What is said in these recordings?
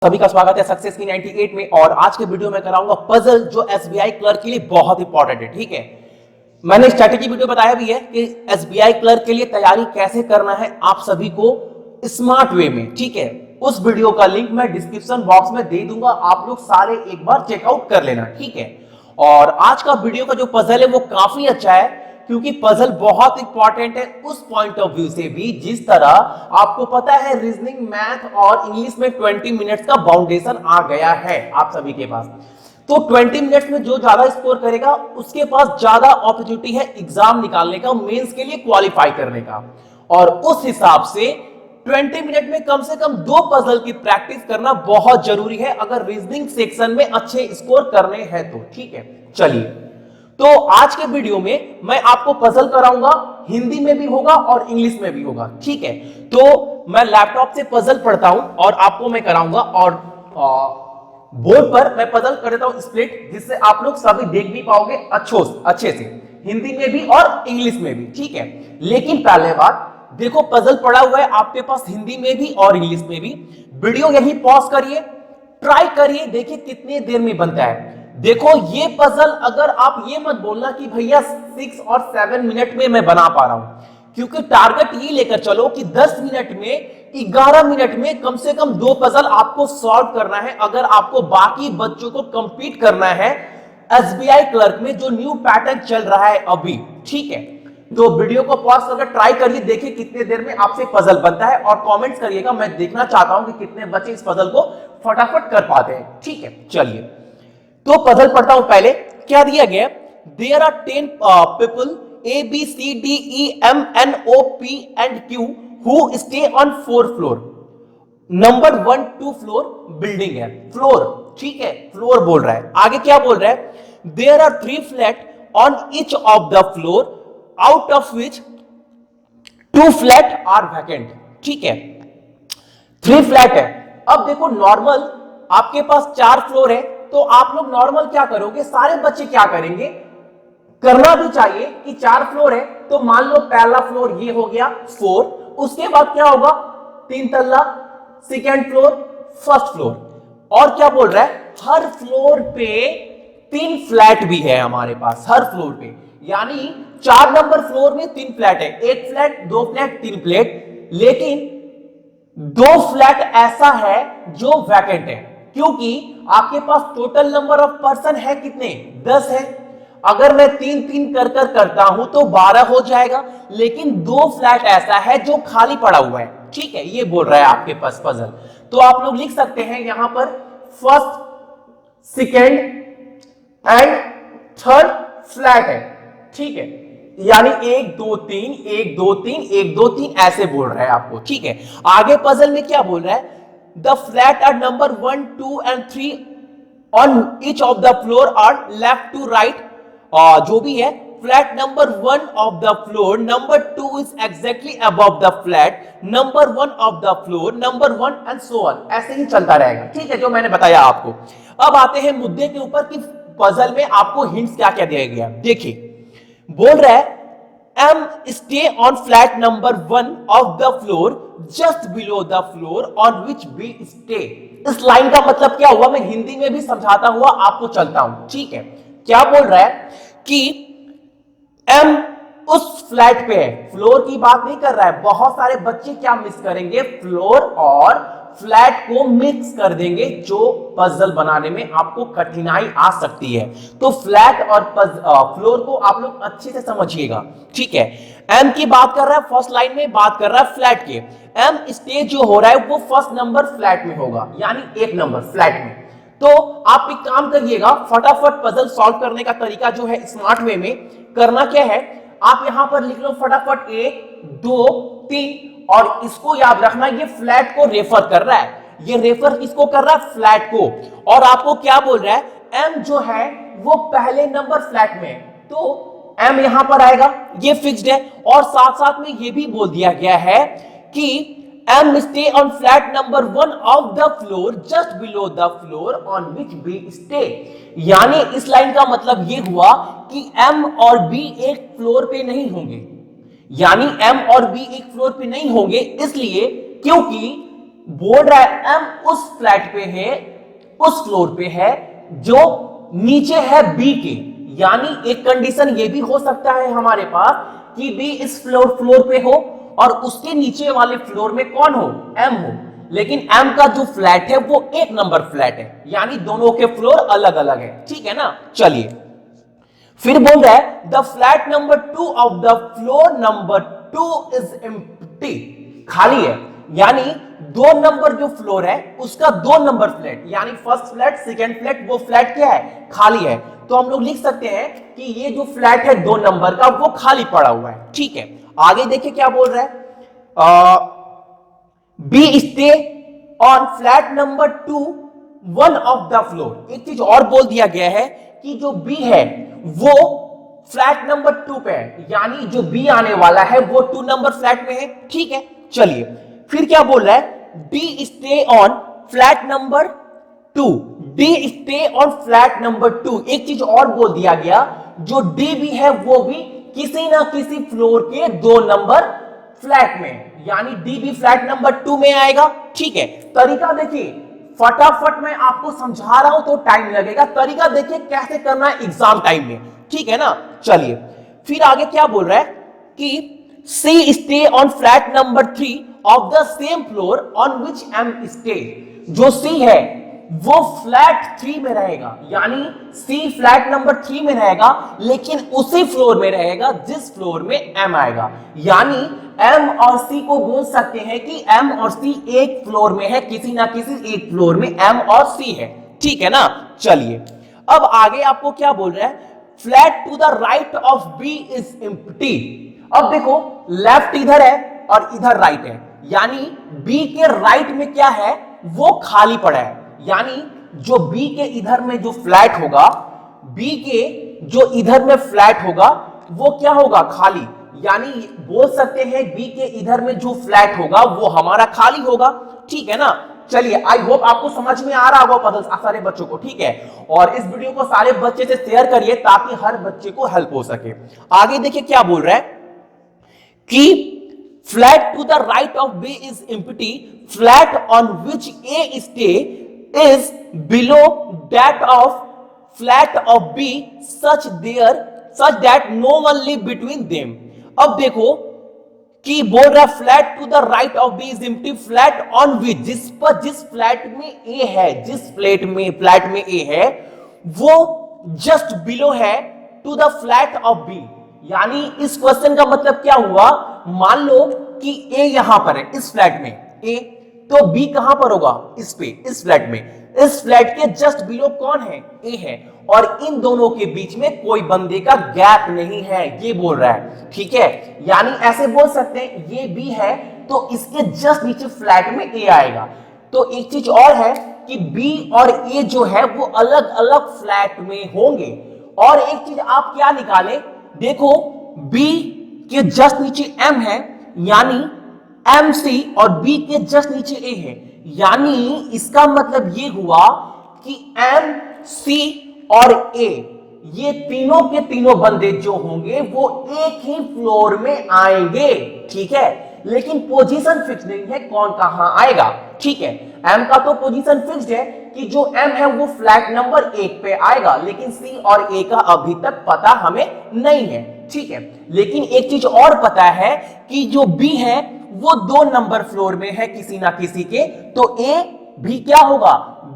सभी का स्वागत है सक्सेस की 98 में। और आज के वीडियो में कराऊंगा पजल जो एसबीआई क्लर्क के लिए बहुत इंपॉर्टेंट है। ठीक है, मैंने स्ट्रैटेजी वीडियो बताया भी है कि एसबीआई क्लर्क के लिए तैयारी कैसे करना है आप सभी को स्मार्ट वे में। ठीक है, उस वीडियो का लिंक मैं डिस्क्रिप्शन बॉक्स में दे दूंगा, आप लोग सारे एक बार चेकआउट कर लेना। ठीक है, और आज का वीडियो का जो पजल है वो काफी अच्छा है क्योंकि पजल बहुत इंपॉर्टेंट है उस पॉइंट ऑफ व्यू से भी जिस तरह आपको पता है रीजनिंग, मैथ और इंग्लिश में 20 मिनट्स का बाउंडेशन आ गया है आप सभी के पास। तो 20 मिनट्स में जो ज्यादा स्कोर करेगा उसके पास ज्यादा अपॉर्चुनिटी है एग्जाम निकालने का, मेंस के लिए क्वालिफाई करने का। और उस हिसाब से 20 मिनट में कम से कम 2 पजल की प्रैक्टिस करना बहुत जरूरी है अगर रीजनिंग सेक्शन में अच्छे स्कोर करने हैं तो। ठीक है, चलिए, तो आज के वीडियो में मैं आपको पजल कराऊंगा, हिंदी में भी होगा और इंग्लिश में भी होगा। ठीक है, तो मैं लैपटॉप से पजल पढ़ता हूं और आपको मैं कराऊंगा, और बोर्ड पर मैं पजल कर देता हूं स्प्लिट, जिससे आप लोग सभी देख भी पाओगे अच्छे से, हिंदी में भी और इंग्लिश में भी। ठीक है, लेकिन पहले बात देखो, पजल पड़ा हुआ है आपके पास हिंदी में भी और इंग्लिश में भी। वीडियो यही पॉज करिए, ट्राई करिए, देखिए कितनी देर में बनता है। देखो ये पजल अगर आप ये मत बोलना कि भैया 6 और 7 मिनट में मैं बना पा रहा हूं, क्योंकि टारगेट ये लेकर चलो कि 10 मिनट में 11 मिनट में कम से कम 2 पजल आपको सॉल्व करना है अगर आपको बाकी बच्चों को कंपीट करना है एसबीआई क्लर्क में जो न्यू पैटर्न चल रहा है अभी। ठीक है, तो वीडियो को पॉज करके ट्राई करिए, देखिए कितने देर में आपसे पजल बनता है और कमेंट्स करिएगा। मैं देखना चाहता हूं कि कितने बच्चे इस पजल को फटाफट कर पाते हैं। ठीक है, चलिए, तो पजल पढ़ता हूं। पहले क्या दिया गया, there are 10 people A B C D E M N O P and Q who stay on 4 floor. Number 1 2 floor building है, फ्लोर। ठीक है, फ्लोर बोल रहा है। आगे क्या बोल रहा है, there are 3 flat on each of the floor out of which 2 flat are vacant. ठीक है, 3 फ्लैट है। अब देखो नॉर्मल आपके पास 4 फ्लोर है, तो आप लोग नॉर्मल क्या करोगे, सारे बच्चे क्या करेंगे, करना भी चाहिए कि 4 फ्लोर है तो मान लो पहला फ्लोर ये हो गया 4, उसके बाद क्या होगा 3 तल्ला, सेकेंड फ्लोर, फर्स्ट फ्लोर। और क्या बोल रहा है, हर फ्लोर पे 3 फ्लैट भी है हमारे पास, हर फ्लोर पे, यानी 4 नंबर फ्लोर में 3 फ्लैट है, 1 फ्लैट 2 फ्लैट 3 फ्लैट, लेकिन 2 फ्लैट ऐसा है जो वैकेंट है, क्योंकि आपके पास टोटल नंबर ऑफ पर्सन है कितने, 10 है। अगर मैं 3-3 कर करता हूं तो 12 हो जाएगा, लेकिन 2 फ्लैट ऐसा है जो खाली पड़ा हुआ है। ठीक है, ये बोल रहा है आपके पास पजल। तो आप लोग लिख सकते हैं यहां पर first, second and third flat है। ठीक है, यानी 1 2 3 1 2 3 1 2 3 ऐसे बोल रहा है आपको। ठीक है, आगे पजल में क्या बोल रहा है, the flat are number 1 2 and 3 on each of the floor are left to right. जो भी है, flat number 1 of the floor, number 2 is exactly above the flat number 1 of the floor, number 1 and so on, ऐसे ही चलता रहेगा। ठीक है, जो मैंने बताया आपको। अब आते हैं मुद्दे के ऊपर कि पजल में आपको हिंट्स क्या क्या दिया गया। देखिए, बोल रहा है M stay on flat number 1 of the floor just below the floor on which B stay. इस लाइन का मतलब क्या हुआ, मैं हिंदी में भी समझाता हुआ आपको चलता हूं। ठीक है, क्या बोल रहा है कि एम उस फ्लैट पे है, फ्लोर की बात नहीं कर रहा है। बहुत सारे बच्चे क्या मिस करेंगे, फ्लोर और फ्लैट को मिक्स कर देंगे, जो पजल बनाने में आपको कठिनाई आ सकती है। तो फ्लैट और फ्लोर को आप लोग अच्छे से समझिएगा। ठीक है, एम की बात कर रहा है, फर्स्ट लाइन में बात कर रहा है फ्लैट के। एम स्टे जो हो रहा है वो फर्स्ट नंबर फ्लैट में होगा, यानी 1 नंबर फ्लैट में। तो आप एक काम करिएगा, फटाफट पजल सॉल्व करने का तरीका जो है स्मार्ट वे में करना क्या है, आप यहां पर लिख लो फटाफट 1 2 3, और इसको याद रखना ये फ्लैट को रेफर कर रहा है, ये रेफर किसको कर रहा है, फ्लैट को। और आपको क्या बोल रहा है, एम जो है वो पहले नंबर फ्लैट में है, तो एम यहां पर आएगा, ये फिक्स्ड है। और साथ साथ में ये भी बोल दिया गया है कि M stay on flat number 1 of the floor just below the floor on which B stay। यानी इस लाइन का मतलब ये हुआ कि M और B एक फ्लोर पे नहीं होंगे, यानी M और B एक फ्लोर पे नहीं होंगे, इसलिए क्योंकि बोल रहा है एम उस फ्लैट पे है, उस फ्लोर पे है जो नीचे है बी के। यानी एक कंडीशन ये भी हो सकता है हमारे पास कि बी इस फ्लोर पे हो और उसके नीचे वाले फ्लोर में कौन हो, एम हो, लेकिन एम का जो फ्लैट है वो एक नंबर फ्लैट है, यानी दोनों के फ्लोर अलग अलग है। ठीक है ना। चलिए फिर बोल रहा है the flat number 2 of the floor number 2 is empty, खाली है। यानी 2 नंबर जो फ्लोर है उसका 2 नंबर फ्लैट, यानी फर्स्ट फ्लैट सेकंड फ्लैट, वो फ्लैट क्या है, खाली है। तो हम लोग लिख सकते हैं कि ये जो फ्लैट है 2 नंबर का वो खाली पड़ा हुआ है। ठीक है, आगे देखिए क्या बोल रहा है, be stay on flat number 2 one of the floor. एक चीज और बोल दिया गया है कि जो बी है वो फ्लैट नंबर 2 पे है, यानी जो बी आने वाला है वो 2 नंबर फ्लैट में है। ठीक है, चलिए फिर क्या बोल रहा है, D stay on flat number 2, D stay on flat number 2। एक चीज और बोल दिया गया, जो डी भी है वो भी किसी ना किसी फ्लोर के 2 नंबर फ्लैट में, यानी डी भी फ्लैट नंबर 2 में आएगा। ठीक है, तरीका देखिए, फटाफट मैं आपको समझा रहा हूं तो टाइम लगेगा, तरीका देखिए कैसे करना है एग्जाम टाइम में। ठीक है ना। चलिए फिर आगे क्या बोल रहा है कि C stay on flat number 3 of the same floor on which M stay. जो सी है वो फ्लैट 3 में रहेगा, यानी सी फ्लैट नंबर 3 में रहेगा, लेकिन उसी फ्लोर में रहेगा जिस फ्लोर में एम आएगा। यानी एम और सी को बोल सकते हैं कि एम और सी एक फ्लोर में है, किसी ना किसी एक फ्लोर में एम और सी है। ठीक है ना। चलिए अब आगे आपको क्या बोल रहा है, flat to the right of B is empty. अब देखो लेफ्ट इधर है और इधर राइट है, यानी बी के राइट में क्या है, वो खाली पड़ा है। यानी जो बी के इधर में जो फ्लैट होगा, बी के जो इधर में फ्लैट होगा वो क्या होगा, खाली। यानी बोल सकते हैं बी के इधर में जो फ्लैट होगा वो हमारा खाली होगा। ठीक है ना। चलिए आई होप आपको समझ में आ रहा होगा पजल सारे बच्चों को। ठीक है, और इस वीडियो को सारे बच्चे से शेयर करिए ताकि हर बच्चे को हेल्प हो सके। आगे देखिए क्या बोल रहा है कि flat to the right of B is empty, flat on which A stay is below that of flat of B such that no one live between them। अब देखो कि बोल रहा flat to the right of B is empty, flat on which, जिस flat में A है, जिस flat में ए है वो जस्ट बिलो है to the flat of B. यानी इस क्वेश्चन का मतलब क्या हुआ, मान लो कि ए यहां पर है इस फ्लैट में ए, तो बी कहां पर होगा, इस पे, इस फ्लैट में। इस फ्लैट के जस्ट बिलो कौन है, ए है, और इन दोनों के बीच में कोई बंदे का गैप नहीं है, ये बोल रहा है। ठीक है, यानी ऐसे बोल सकते हैं ये बी है तो इसके जस्ट नीचे फ्लैट में ए आएगा। तो एक चीज और है कि बी और ए जो है वो अलग अलग फ्लैट में होंगे। और एक चीज आप क्या निकाले, देखो बी के जस्ट नीचे एम है, यानी एम सी, और बी के जस्ट नीचे ए है, यानी इसका मतलब ये हुआ कि एम सी और ए ये तीनों के तीनों बंदे जो होंगे वो एक ही फ्लोर में आएंगे। ठीक है, लेकिन पोजीशन फिक्स नहीं है कौन कहां आएगा। ठीक है, एम का तो पोजीशन फिक्स्ड है कि जो एम है वो फ्लैट नंबर 1 पे आएगा, लेकिन सी और ए का अभी तक पता हमें नहीं है। ठीक है, लेकिन एक चीज और पता है कि जो बी है वो 2 नंबर फ्लोर में है किसी ना किसी के, तो ए भी क्या होगा,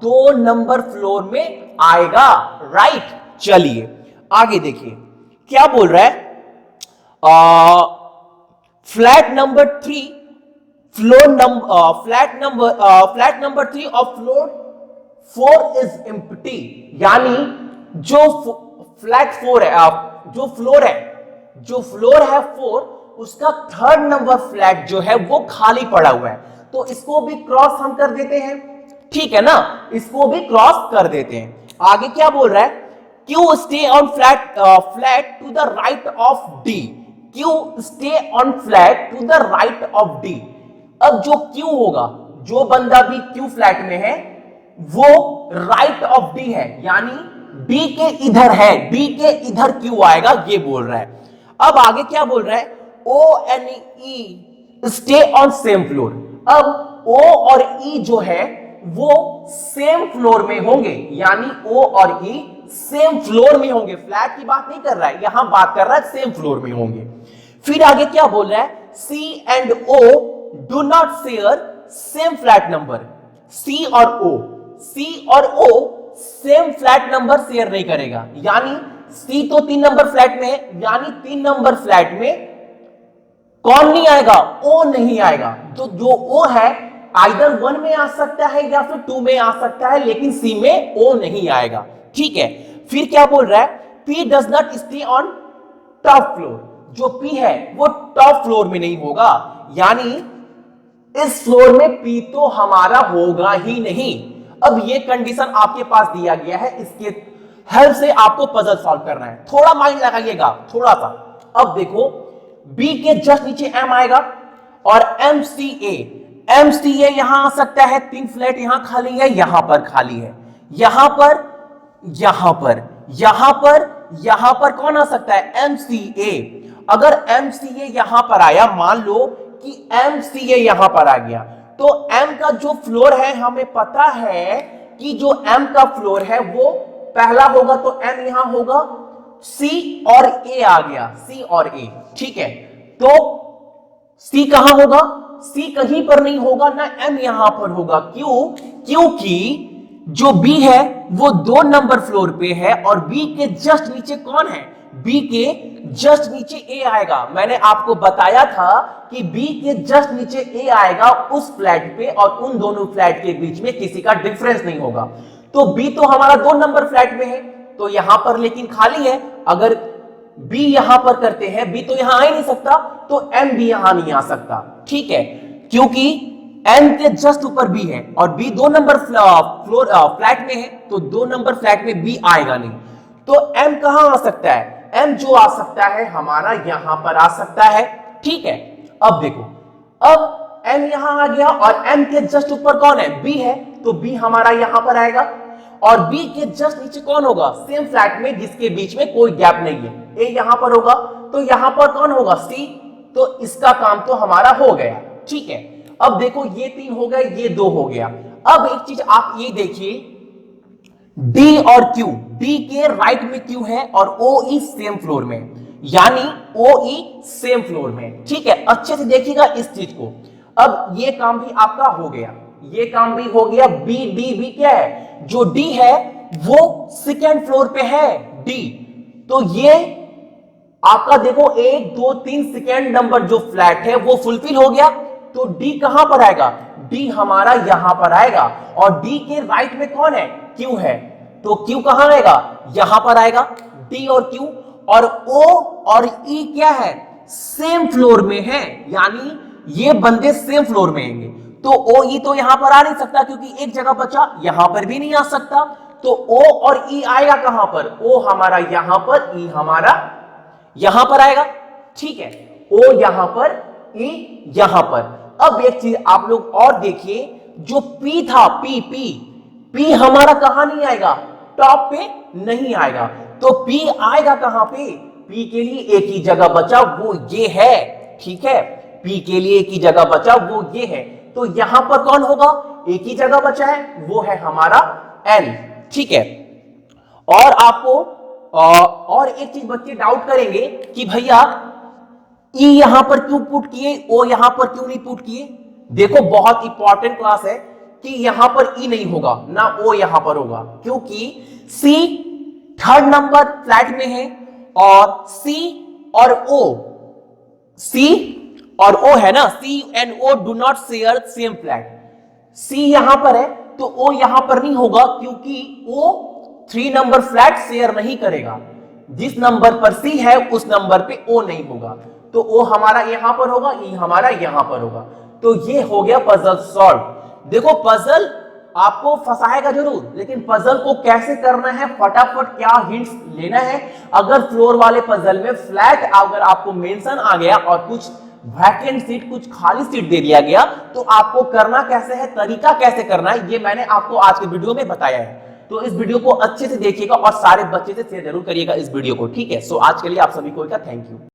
2 नंबर फ्लोर में आएगा। राइट, चलिए आगे देखिए क्या बोल रहा है, flat number 3 flat number 3 of floor 4 is empty. यानी जो फ्लैट 4 है, जो फ्लोर है 4, उसका 3rd नंबर फ्लैट जो है वो खाली पड़ा हुआ है, तो इसको भी क्रॉस हम कर देते हैं। ठीक है ना, इसको भी क्रॉस कर देते हैं। आगे क्या बोल रहा है, Q stay on flat to the right of D, Q stay on flat to the right of D. अब जो क्यू होगा, जो बंदा भी क्यू फ्लैट में है वो राइट ऑफ डी है, यानी डी के इधर है, डी के इधर क्यू आएगा, ये बोल रहा है। अब आगे क्या बोल रहा है, O and E stay on same floor. अब O और E जो है वो सेम फ्लोर में होंगे, यानी O और E सेम फ्लोर में होंगे। फ्लैट की बात नहीं कर रहा है, यहां बात कर रहा है सेम फ्लोर में होंगे। फिर आगे क्या बोल रहा है, C and O do not share same flat number. C और O same flat number share नहीं करेगा, यानी C तो 3 नंबर फ्लैट में है, यानी 3 नंबर फ्लैट में कौन नहीं आएगा, O नहीं आएगा। तो जो O है आइदर 1 में आ सकता है या फिर 2 में आ सकता है, लेकिन C में O नहीं आएगा। ठीक है, फिर क्या बोल रहा है, P does not stay on top floor. जो P है वो टॉप फ्लोर में नहीं होगा, यानी इस फ्लोर में P तो हमारा होगा ही नहीं। अब ये कंडीशन आपके पास दिया गया है, इसके हेल्प से आपको पजल सॉल्व करना है। थोड़ा माइंड लगाइएगा, थोड़ा सा। अब देखो B के जस्ट नीचे M आएगा और MCA यहां आ सकता है, 3 फ्लैट यहां खाली है, यहां पर खाली है, यहां पर कौन आ सकता है, MCA। अगर MCA यहां पर आया, मान लो कि MCA यहां पर आ गया, तो M का जो फ्लोर है हमें पता है कि जो M का फ्लोर है वो पहला होगा, तो M यहां होगा, C और A आ गया, C और A। ठीक है, तो C कहां होगा, C कहीं पर नहीं होगा, ना M यहां पर होगा। क्यों, क्योंकि जो B है वो 2 नंबर फ्लोर पे है और B के जस्ट नीचे कौन है, B के जस्ट नीचे A आएगा। मैंने आपको बताया था कि B के जस्ट नीचे A आएगा उस फ्लैट पे, और उन दोनों फ्लैट के बीच में किसी का डिफरेंस नहीं होगा। तो B तो हमारा 2 नंबर फ्लैट में है, तो यहां पर लेकिन खाली है। अगर B यहां पर करते हैं, B तो यहां आ ही नहीं सकता, तो M भी यहां नहीं आ सकता। ठीक है, क्योंकि M के जस्ट ऊपर B है और B 2 नंबर फ्लैट में है, तो 2 नंबर फ्लैट में B आएगा नहीं। तो M कहां आ सकता है, M जो आ सकता है हमारा यहां पर आ सकता है। ठीक है, अब देखो, अब M यहां आ गया और M के जस्ट ऊपर कौन है, B है, तो B हमारा यहां पर आएगा और B के जस्ट नीचे कौन होगा, सेम फ्लैट में जिसके बीच में कोई गैप नहीं है, A यहां पर होगा, तो यहां पर कौन होगा, C। तो इसका काम तो हमारा हो गया। ठीक है, अब देखो ये 3 हो गए, ये 2 हो गया। अब एक चीज आप ये देखिए, D और Q, D के राइट में Q है और OE सेम फ्लोर में, यानी OE सेम फ्लोर में। ठीक है, अच्छे से देखिएगा इस चीज को। अब ये काम भी आपका हो गया, ये काम भी हो गया। B क्या है, जो D है वो सेकेंड फ्लोर पे है, D। तो ये आपका देखो 1 2 3 सेकेंड नंबर जो फ्लैट है वो फुलफिल हो गया। तो D कहां पर आएगा, D हमारा यहां पर आएगा और D के राइट में कौन है, Q है, तो Q कहां आएगा, यहां पर आएगा। D और Q और O और E क्या है, सेम फ्लोर में है, यानी ये बंदे सेम फ्लोर में आएंगे। तो OE तो यहां पर आ नहीं सकता क्योंकि एक जगह बचा, यहां पर भी नहीं आ सकता। तो O और E आएगा कहां पर, O हमारा यहां पर, E हमारा यहां पर आएगा। ठीक है, O यहां पर, E यहां पर। अब एक चीज आप लोग और देखिए, जो P था, P हमारा कहां नहीं आएगा, टॉप पे नहीं आएगा। तो P आएगा कहां पे, P के लिए एक ही जगह बचा, वो ये है। ठीक है, P के लिए एक ही जगह बचा, वो ये है। तो यहां पर कौन होगा, एक ही जगह बचा है, वो है हमारा N। ठीक है, और आपको और एक चीज बच्चे डाउट करेंगे कि भैया E यहां पर क्यों पुट किए, O यहां पर क्यों नहीं पुट किए। देखो बहुत इंपॉर्टेंट क्लास है कि यहां पर E नहीं होगा ना O यहां पर होगा, क्योंकि C 3rd नंबर फ्लैट में है और C और O है ना, C and O do not share same flat. C यहां पर है तो O यहां पर नहीं होगा, क्योंकि O 3 नंबर फ्लैट शेयर नहीं करेगा। जिस नंबर पर C है उस नंबर पे O नहीं होगा, तो O हमारा यहां पर होगा, E हमारा यहां पर होगा। तो ये हो गया पजल सॉल्व। देखो पजल आपको फंसाएगा जरूर, लेकिन पजल को कैसे करना है, फटाफट क्या हिंट्स लेना है। अगर फ्लोर वाले पजल में फ्लैट अगर आपको मेंशन आ गया और कुछ वैकेंट सीट, कुछ खाली सीट दे दिया गया, तो आपको करना कैसे है, तरीका कैसे करना है, ये मैंने आपको आज के वीडियो में बताया है। तो इस वीडियो को अच्छे से देखिएगा और सारे बच्चे से शेयर जरूर करिएगा इस वीडियो को। ठीक है, सो आज के लिए आप सभी को थैंक यू।